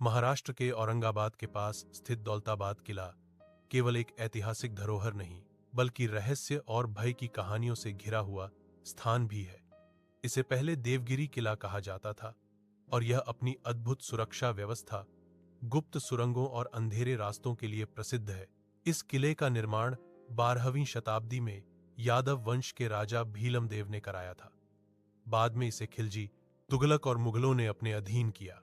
महाराष्ट्र के औरंगाबाद के पास स्थित दौलताबाद किला केवल एक ऐतिहासिक धरोहर नहीं, बल्कि रहस्य और भय की कहानियों से घिरा हुआ स्थान भी है। इसे पहले देवगिरी किला कहा जाता था और यह अपनी अद्भुत सुरक्षा व्यवस्था, गुप्त सुरंगों और अंधेरे रास्तों के लिए प्रसिद्ध है। इस किले का निर्माण 12वीं शताब्दी में यादव वंश के राजा भीलम देव ने कराया था। बाद में इसे खिलजी, तुगलक और मुगलों ने अपने अधीन किया।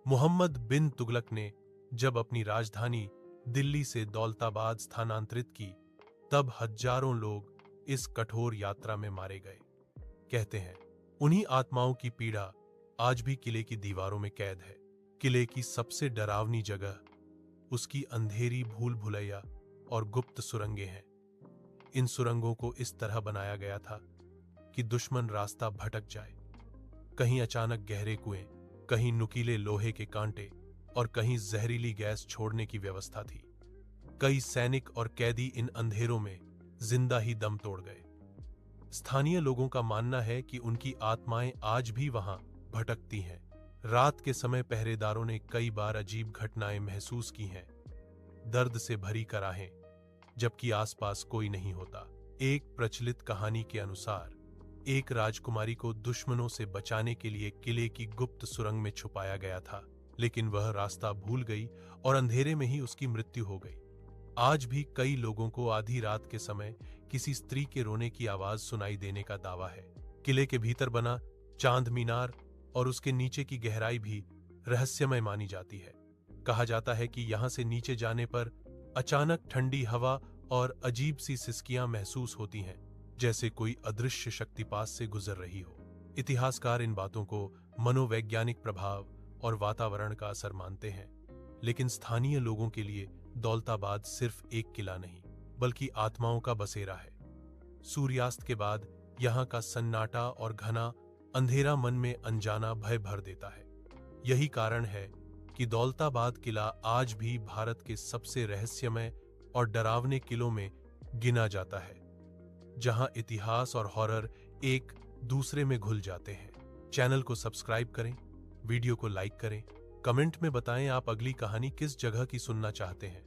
मोहम्मद बिन तुगलक ने जब अपनी राजधानी दिल्ली से दौलताबाद स्थानांतरित की, तब हजारों लोग इस कठोर यात्रा में मारे गए। कहते हैं, उन्हीं आत्माओं की पीड़ा आज भी किले की दीवारों में कैद है। किले की सबसे डरावनी जगह उसकी अंधेरी भूल भुलैया और गुप्त सुरंगें हैं। इन सुरंगों को इस तरह बनाया गया था कि दुश्मन रास्ता भटक जाए। कहीं अचानक गहरे कुएं, कहीं नुकीले लोहे के कांटे और कहीं जहरीली गैस छोड़ने की व्यवस्था थी। कई सैनिक और कैदी इन अंधेरों में जिंदा ही दम तोड़ गए। स्थानीय लोगों का मानना है कि उनकी आत्माएं आज भी वहां भटकती हैं। रात के समय पहरेदारों ने कई बार अजीब घटनाएं महसूस की हैं, दर्द से भरी कराहें, जबकि आसपास कोई नहीं होता। एक प्रचलित कहानी के अनुसार एक राजकुमारी को दुश्मनों से बचाने के लिए किले की गुप्त सुरंग में छुपाया गया था, लेकिन वह रास्ता भूल गई और अंधेरे में ही उसकी मृत्यु हो गई। आज भी कई लोगों को आधी रात के समय किसी स्त्री के रोने की आवाज सुनाई देने का दावा है। किले के भीतर बना चांद मीनार और उसके नीचे की गहराई भी रहस्यमय मानी जाती है। कहा जाता है कि यहां से नीचे जाने पर अचानक ठंडी हवा और अजीब सी सिसकियां महसूस होती हैं, जैसे कोई अदृश्य शक्ति पास से गुजर रही हो। इतिहासकार इन बातों को मनोवैज्ञानिक प्रभाव और वातावरण का असर मानते हैं, लेकिन स्थानीय लोगों के लिए दौलताबाद सिर्फ एक किला नहीं, बल्कि आत्माओं का बसेरा है। सूर्यास्त के बाद यहाँ का सन्नाटा और घना अंधेरा मन में अनजाना भय भर देता है। यही कारण है कि दौलताबाद किला आज भी भारत के सबसे रहस्यमय और डरावने किलों में गिना जाता है, जहां इतिहास और हॉरर एक दूसरे में घुल जाते हैं। चैनल को सब्सक्राइब करें, वीडियो को लाइक करें, कमेंट में बताएं आप अगली कहानी किस जगह की सुनना चाहते हैं।